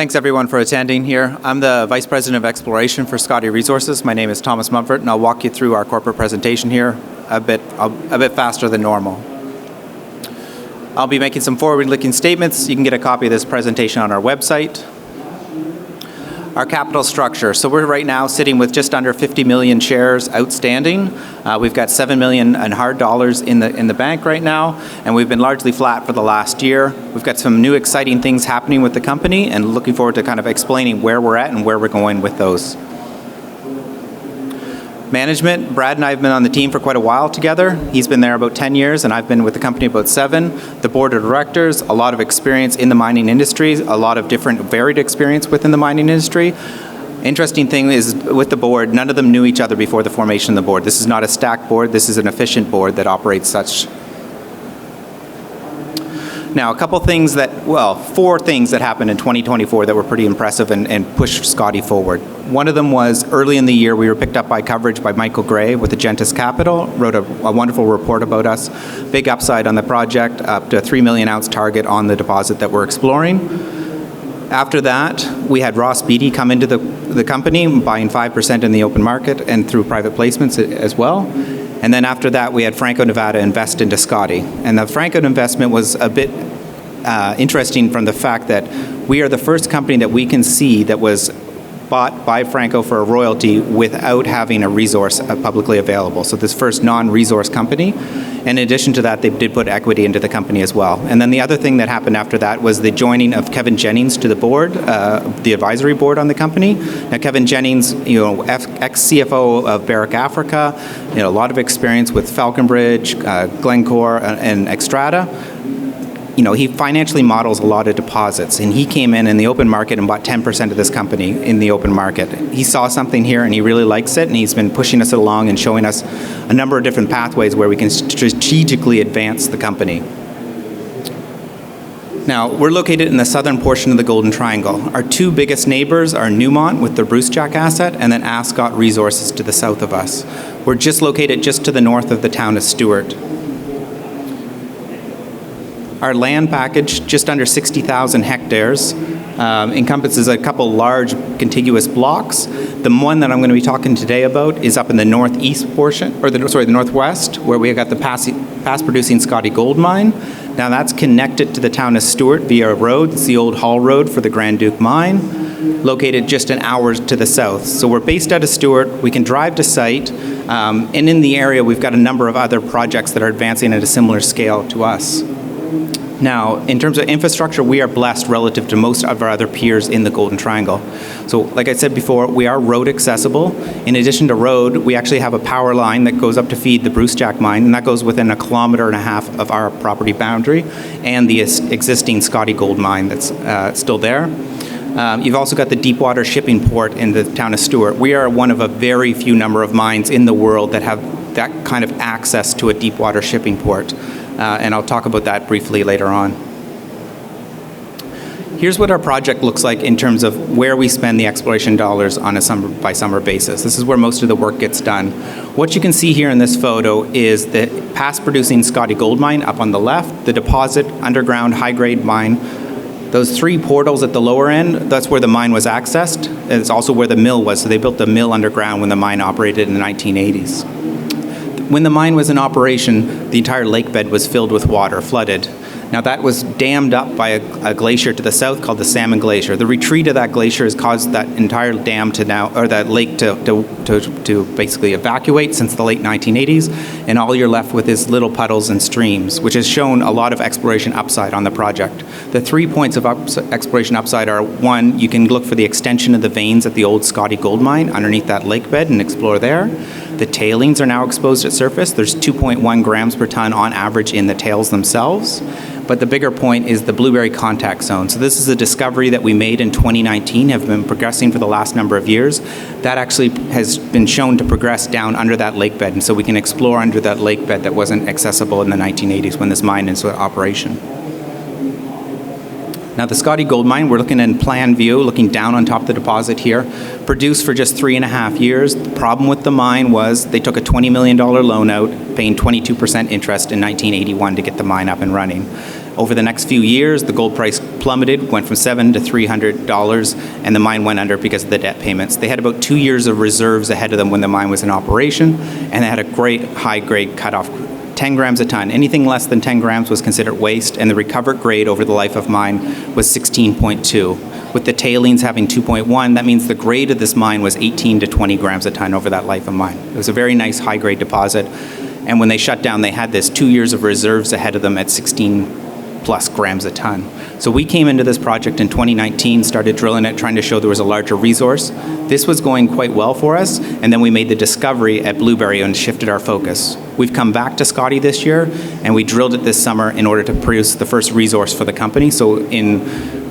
Thanks everyone for attending here. I'm the Vice President of Exploration for Scottie Resources. My name is Thomas Mumford, and I'll walk you through our corporate presentation here a bit faster than normal. I'll be making some forward-looking statements. You can get a copy of this presentation on our website. Our capital structure. So we're right now sitting with just under 50 million shares outstanding. We've got 7 million in hard dollars in the bank right now, and we've been largely flat for the last year. We've got some new exciting things happening with the company, and looking forward to kind of explaining where we're at and where we're going with those. Management, Brad and I have been on the team for quite a while together. He's been there about 10 years, and I've been with the company about 7. The board of directors, a lot of experience in the mining industry, a lot of different varied experience within the mining industry. Interesting thing is with the board, none of them knew each other before the formation of the board. This is not a stacked board, this is an efficient board that operates such. Now, a couple things four things that happened in 2024 that were pretty impressive and pushed Scottie forward. One of them was early in the year, we were picked up by coverage by Michael Gray with Agentis Capital, wrote a wonderful report about us. Big upside on the project, up to a 3 million ounce target on the deposit that we're exploring. After that, we had Ross Beatty come into the company, buying 5% in the open market and through private placements as well. And then after that, we had Franco-Nevada invest into Scottie. And the Franco investment was a bit interesting from the fact that we are the first company that we can see that was bought by Franco for a royalty without having a resource publicly available. So this first non-resource company. In addition to that, they did put equity into the company as well. And then the other thing that happened after that was the joining of Kevin Jennings to the board, the advisory board on the company. Now, Kevin Jennings, ex-CFO of VRIC Africa, a lot of experience with Falconbridge, Glencore, and Xstrata. He financially models a lot of deposits, and he came in the open market and bought 10% of this company in the open market. He saw something here and he really likes it, and he's been pushing us along and showing us a number of different pathways where we can strategically advance the company. Now, we're located in the southern portion of the Golden Triangle. Our two biggest neighbors are Newmont with the Brucejack asset, and then Ascot Resources to the south of us. We're just located just to the north of the town of Stewart. Our land package, just under 60,000 hectares, encompasses a couple large contiguous blocks. The one that I'm going to be talking today about is up in the northeast portion, the northwest, where we got the past-producing Scottie Gold Mine. Now that's connected to the town of Stewart via a road. It's the old haul road for the Grand Duke Mine, located just an hour to the south. So we're based out of Stewart. We can drive to site, and in the area we've got a number of other projects that are advancing at a similar scale to us. Now, in terms of infrastructure, we are blessed relative to most of our other peers in the Golden Triangle. So, like I said before, we are road accessible. In addition to road, we actually have a power line that goes up to feed the Brucejack mine, and that goes within 1.5 kilometers of our property boundary and the existing Scottie Gold Mine that's still there. You've also got the deepwater shipping port in the town of Stewart. We are one of a very few number of mines in the world that have that kind of access to a deepwater shipping port. And I'll talk about that briefly later on. Here's what our project looks like in terms of where we spend the exploration dollars on a summer-by-summer basis. This is where most of the work gets done. What you can see here in this photo is the past-producing Scottie Gold Mine up on the left, the deposit, underground, high-grade mine. Those 3 portals at the lower end, that's where the mine was accessed. It's also where the mill was, so they built the mill underground when the mine operated in the 1980s. When the mine was in operation, the entire lake bed was filled with water, flooded. Now that was dammed up by a glacier to the south called the Salmon Glacier. The retreat of that glacier has caused that entire dam that lake to basically evacuate since the late 1980s, and all you're left with is little puddles and streams, which has shown a lot of exploration upside on the project. The 3 points of exploration upside are: 1, you can look for the extension of the veins at the old Scottie Gold Mine underneath that lake bed and explore there. The tailings are now exposed at surface. There's 2.1 grams per ton on average in the tails themselves. But the bigger point is the Blueberry Contact Zone. So this is a discovery that we made in 2019, have been progressing for the last number of years. That actually has been shown to progress down under that lake bed, and so we can explore under that lake bed that wasn't accessible in the 1980s when this mine is in operation. Now the Scottie Gold Mine, we're looking in plan view, looking down on top of the deposit here, produced for just 3.5 years. The problem with the mine was they took a $20 million loan out, paying 22% interest in 1981 to get the mine up and running. Over the next few years, the gold price plummeted, went from $7 to $300, and the mine went under because of the debt payments. They had about 2 years of reserves ahead of them when the mine was in operation, and they had a great high-grade cutoff, 10 grams a ton. Anything less than 10 grams was considered waste, and the recovered grade over the life of mine was 16.2. With the tailings having 2.1, that means the grade of this mine was 18 to 20 grams a ton over that life of mine. It was a very nice high-grade deposit, and when they shut down, they had this 2 years of reserves ahead of them at 16 plus grams a ton. So we came into this project in 2019, started drilling it, trying to show there was a larger resource. This was going quite well for us, and then we made the discovery at Blueberry and shifted our focus. We've come back to Scottie this year, and we drilled it this summer in order to produce the first resource for the company. So in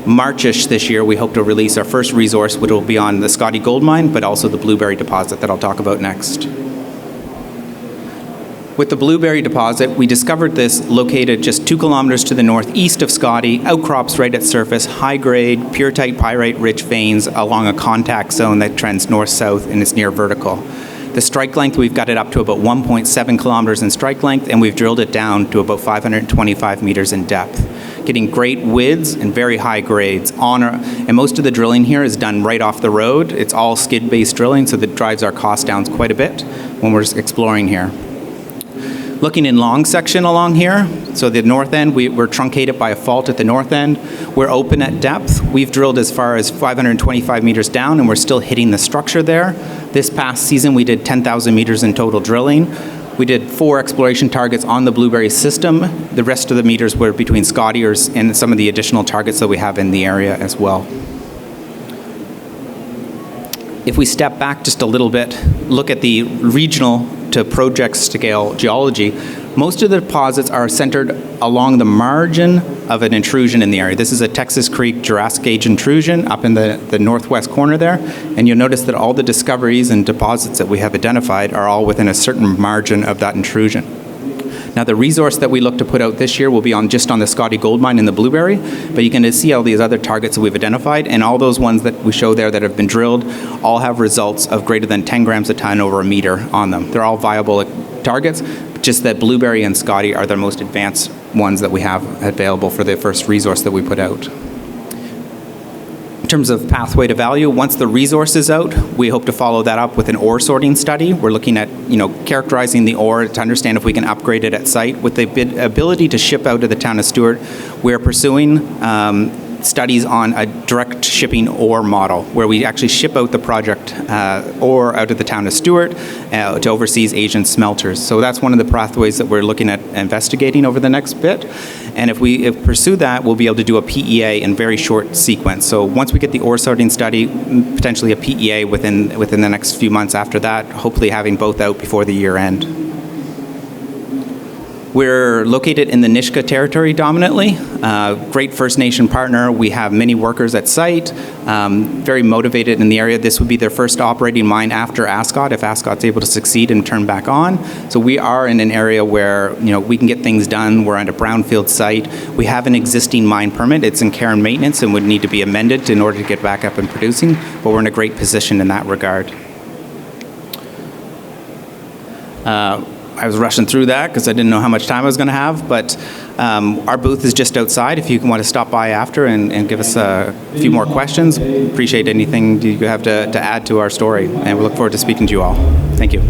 Marchish this year, we hope to release our first resource, which will be on the Scottie Gold Mine, but also the Blueberry deposit that I'll talk about next. With the Blueberry deposit, we discovered this located just 2 kilometers to the northeast of Scottie, outcrops right at surface, high-grade, purite pyrite-rich veins along a contact zone that trends north-south and is near vertical. The strike length, we've got it up to about 1.7 kilometers in strike length, and we've drilled it down to about 525 meters in depth, getting great widths and very high grades. And most of the drilling here is done right off the road. It's all skid-based drilling, so that drives our cost down quite a bit when we're exploring here. Looking in long section along here, so the north end, we're truncated by a fault at the north end. We're open at depth. We've drilled as far as 525 meters down, and we're still hitting the structure there. This past season, we did 10,000 meters in total drilling. We did 4 exploration targets on the Blueberry system. The rest of the meters were between Scottie and some of the additional targets that we have in the area as well. If we step back just a little bit, look at the regional to project scale geology, most of the deposits are centered along the margin of an intrusion in the area. This is a Texas Creek Jurassic Age intrusion up in the northwest corner there, and you'll notice that all the discoveries and deposits that we have identified are all within a certain margin of that intrusion. Now, the resource that we look to put out this year will be just on the Scottie Gold Mine in the Blueberry, but you can see all these other targets that we've identified, and all those ones that we show there that have been drilled all have results of greater than 10 grams a ton over a meter on them. They're all viable targets, just that Blueberry and Scottie are the most advanced ones that we have available for the first resource that we put out. In terms of pathway to value, once the resource is out, we hope to follow that up with an ore sorting study. We're looking at, characterizing the ore to understand if we can upgrade it at site. With the ability to ship out to the town of Stewart, we're pursuing studies on a direct shipping ore model, where we actually ship out the project ore out of the town of Stewart to overseas Asian smelters. So that's one of the pathways that we're looking at investigating over the next bit. And if we pursue that, we'll be able to do a PEA in very short sequence. So once we get the ore sorting study, potentially a PEA within the next few months after that, hopefully having both out before the year end. We're located in the Nisga'a territory dominantly. Great First Nation partner. We have many workers at site, very motivated in the area. This would be their first operating mine after Ascot, if Ascot's able to succeed and turn back on. So we are in an area where we can get things done. We're on a brownfield site. We have an existing mine permit. It's in care and maintenance and would need to be amended in order to get back up and producing, but we're in a great position in that regard. I was rushing through that because I didn't know how much time I was going to have, but our booth is just outside if you want to stop by after and give us a few more questions. Appreciate anything you have to add to our story, and we look forward to speaking to you all. Thank you.